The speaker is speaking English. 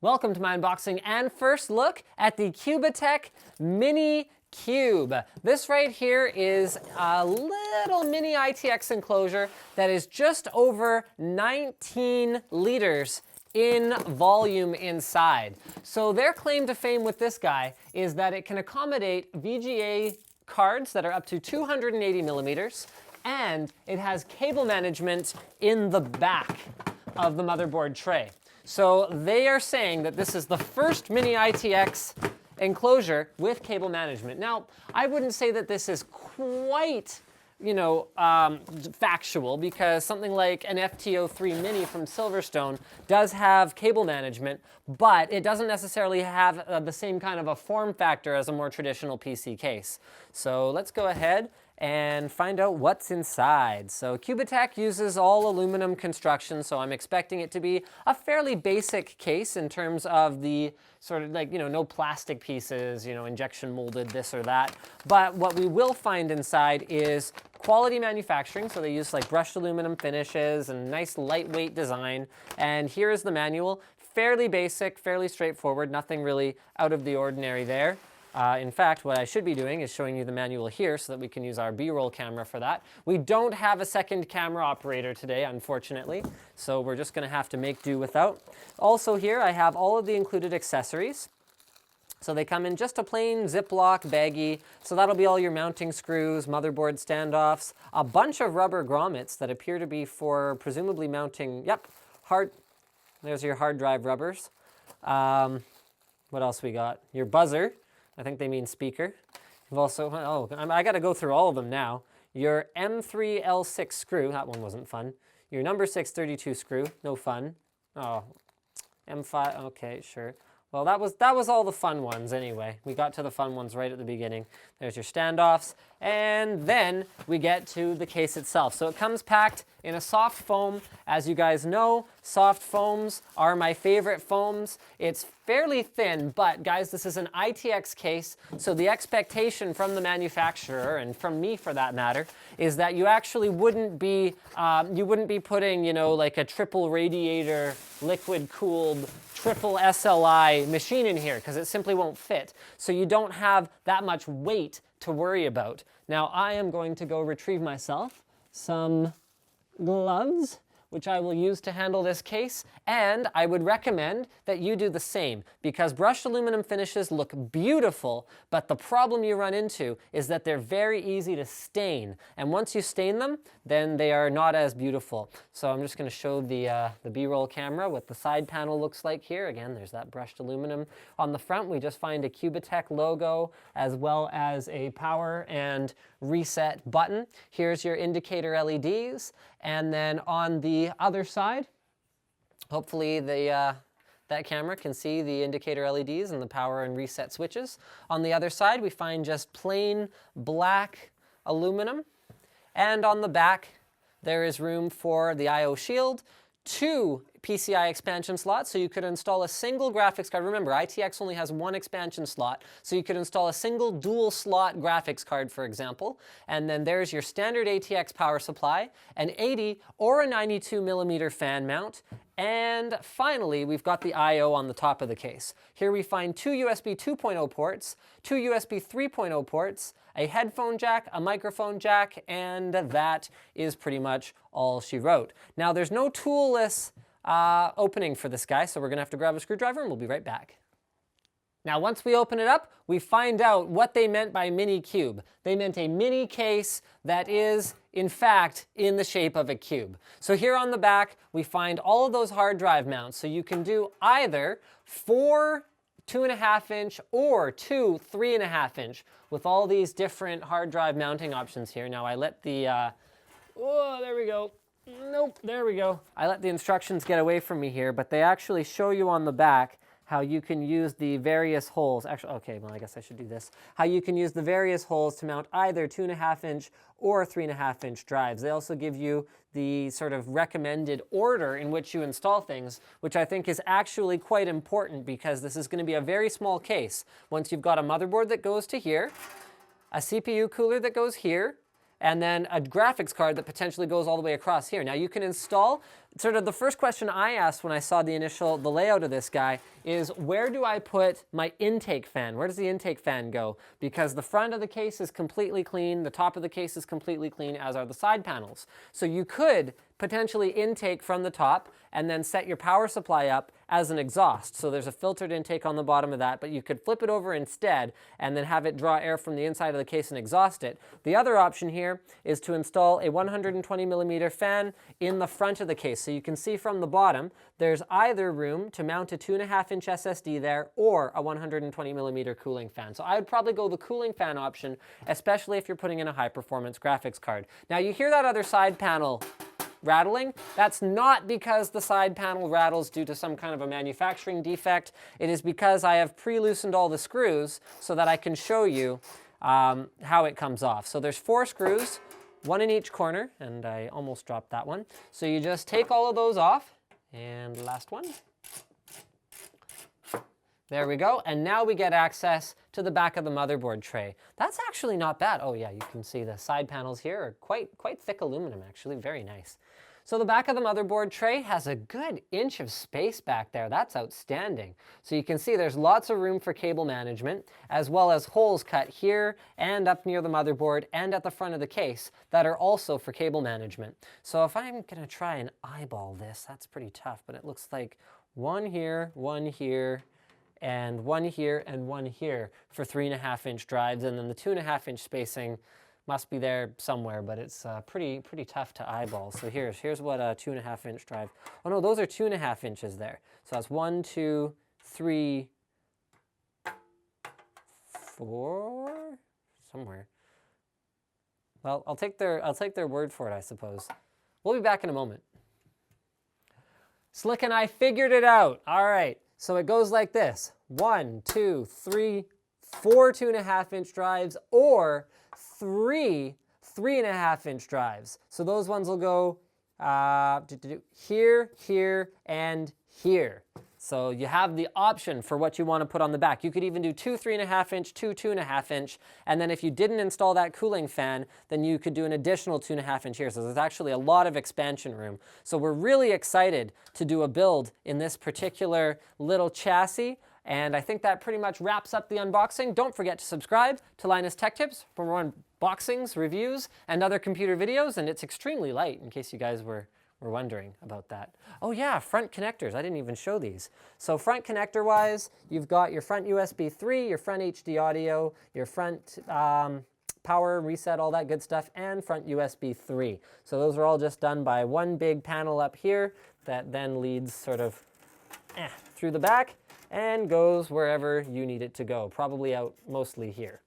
Welcome to my unboxing and first look at the Cubitek Mini Cube. This right here is a little mini ITX enclosure that is just over 19 liters in volume inside. So their claim to fame with this guy is that it can accommodate VGA cards that are up to 280 millimeters, and it has cable management in the back of the motherboard tray. So they are saying that this is the first mini ITX enclosure with cable management. Now, I wouldn't say that this is quite, factual, because something like an FTO3 Mini from Silverstone does have cable management, but it doesn't necessarily have the same kind of a form factor as a more traditional PC case. So let's go ahead and find out what's inside. So Cubitek uses all aluminum construction, so I'm expecting it to be a fairly basic case in terms of the sort of no plastic pieces, injection molded this or that. But what we will find inside is quality manufacturing, so they use like brushed aluminum finishes and nice lightweight design. And here is the manual, fairly basic, fairly straightforward, nothing really out of the ordinary there. In fact, what I should be doing is showing you the manual here so that we can use our B-roll camera for that. We don't have a second camera operator today, unfortunately, so we're just going to have to make do without. Also here, I have all of the included accessories. So they come in just a plain Ziploc baggie, so that'll be all your mounting screws, motherboard standoffs, a bunch of rubber grommets that appear to be for presumably mounting, there's your hard drive rubbers. What else we got? Your buzzer. I think they mean speaker. You've also, I got to go through all of them now. Your M3L6 screw, that one wasn't fun. Your number 632 screw, no fun. Oh, M5, okay, sure. Well, that was all the fun ones anyway. We got to the fun ones right at the beginning. There's your standoffs, and then we get to the case itself. So it comes packed in a soft foam. As you guys know, soft foams are my favorite foams. It's fairly thin, but guys, this is an ITX case, so the expectation from the manufacturer, and from me for that matter, is that you actually wouldn't be putting, like a triple radiator, liquid-cooled, triple SLI machine in here, because it simply won't fit. So you don't have that much weight to worry about. Now, I am going to go retrieve myself some gloves, which I will use to handle this case, and I would recommend that you do the same, because brushed aluminum finishes look beautiful, but the problem you run into is that they're very easy to stain, and once you stain them, then they are not as beautiful. So I'm just going to show the B-roll camera what the side panel looks like here. Again, there's that brushed aluminum. On the front, we just find a Cubitek logo, as well as a power and reset button. Here's your indicator LEDs, and then on the other side, hopefully that camera can see the indicator LEDs and the power and reset switches. On the other side, we find just plain black aluminum, and on the back, there is room for the I/O shield, 2 PCI expansion slots, so you could install a single graphics card. Remember, ITX only has 1 expansion slot, so you could install a single dual slot graphics card, for example. And then there's your standard ATX power supply, an 80 or a 92 millimeter fan mount. And finally, we've got the I/O on the top of the case. Here we find 2 USB 2.0 ports, 2 USB 3.0 ports, a headphone jack, a microphone jack, and that is pretty much all she wrote. Now, there's no toolless opening for this guy, so we're gonna have to grab a screwdriver and we'll be right back. Now, once we open it up, we find out what they meant by mini cube. They meant a mini case that is, in fact, in the shape of a cube. So here on the back, we find all of those hard drive mounts. So you can do either 4 2.5 inch or 2 3.5 inch with all these different hard drive mounting options here. Now I let the, there we go. Nope, there we go. I let the instructions get away from me here, but they actually show you on the back how you can use the various holes. Actually, okay, well, I guess I should do this. How you can use the various holes to mount either 2.5 inch or 3.5 inch drives. They also give you the sort of recommended order in which you install things, which I think is actually quite important, because this is going to be a very small case. Once you've got a motherboard that goes to here, a CPU cooler that goes here, and then a graphics card that potentially goes all the way across here. Now you can install sort of the first question I asked when I saw the layout of this guy is, where do I put my intake fan? Where does the intake fan go? Because the front of the case is completely clean, the top of the case is completely clean, as are the side panels. So you could potentially intake from the top and then set your power supply up as an exhaust. So there's a filtered intake on the bottom of that, but you could flip it over instead and then have it draw air from the inside of the case and exhaust it. The other option here is to install a 120 millimeter fan in the front of the case. So you can see from the bottom, there's either room to mount a 2.5-inch SSD there or a 120 millimeter cooling fan. So I would probably go the cooling fan option, especially if you're putting in a high performance graphics card. Now you hear that other side panel rattling. That's not because the side panel rattles due to some kind of a manufacturing defect. It is because I have pre-loosened all the screws so that I can show you how it comes off. So there's 4 screws, 1 in each corner, and I almost dropped that one. So you just take all of those off, and last one. There we go, and now we get access to the back of the motherboard tray. That's actually not bad. Oh yeah, you can see the side panels here are quite thick aluminum, actually, very nice. So the back of the motherboard tray has a good inch of space back there. That's outstanding. So you can see there's lots of room for cable management, as well as holes cut here and up near the motherboard and at the front of the case that are also for cable management. So if I'm gonna try and eyeball this, that's pretty tough, but it looks like one here, and one here, and one here for 3.5-inch drives, and then the 2.5-inch spacing must be there somewhere, but it's pretty tough to eyeball. So here's what a 2.5-inch drive. Oh no, those are 2.5 inches there. So that's 1, 2, 3, 4, somewhere. Well, I'll take their word for it, I suppose. We'll be back in a moment. Slick and I figured it out. All right, so it goes like this: 1, 2, 3, 4 2.5-inch drives, or 3 3.5-inch drives. So those ones will go here, here, and here. So you have the option for what you want to put on the back. You could even do 2 3.5-inch, 2 2.5-inch, and then if you didn't install that cooling fan, then you could do an additional 2.5-inch here. So there's actually a lot of expansion room. So we're really excited to do a build in this particular little chassis. And I think that pretty much wraps up the unboxing. Don't forget to subscribe to Linus Tech Tips for more unboxings, reviews, and other computer videos. And it's extremely light, in case you guys were wondering about that. Oh yeah, front connectors. I didn't even show these. So front connector-wise, you've got your front USB 3, your front HD audio, your front power, reset, all that good stuff, and front USB 3. So those are all just done by one big panel up here that then leads sort of through the back and goes wherever you need it to go, probably out mostly here.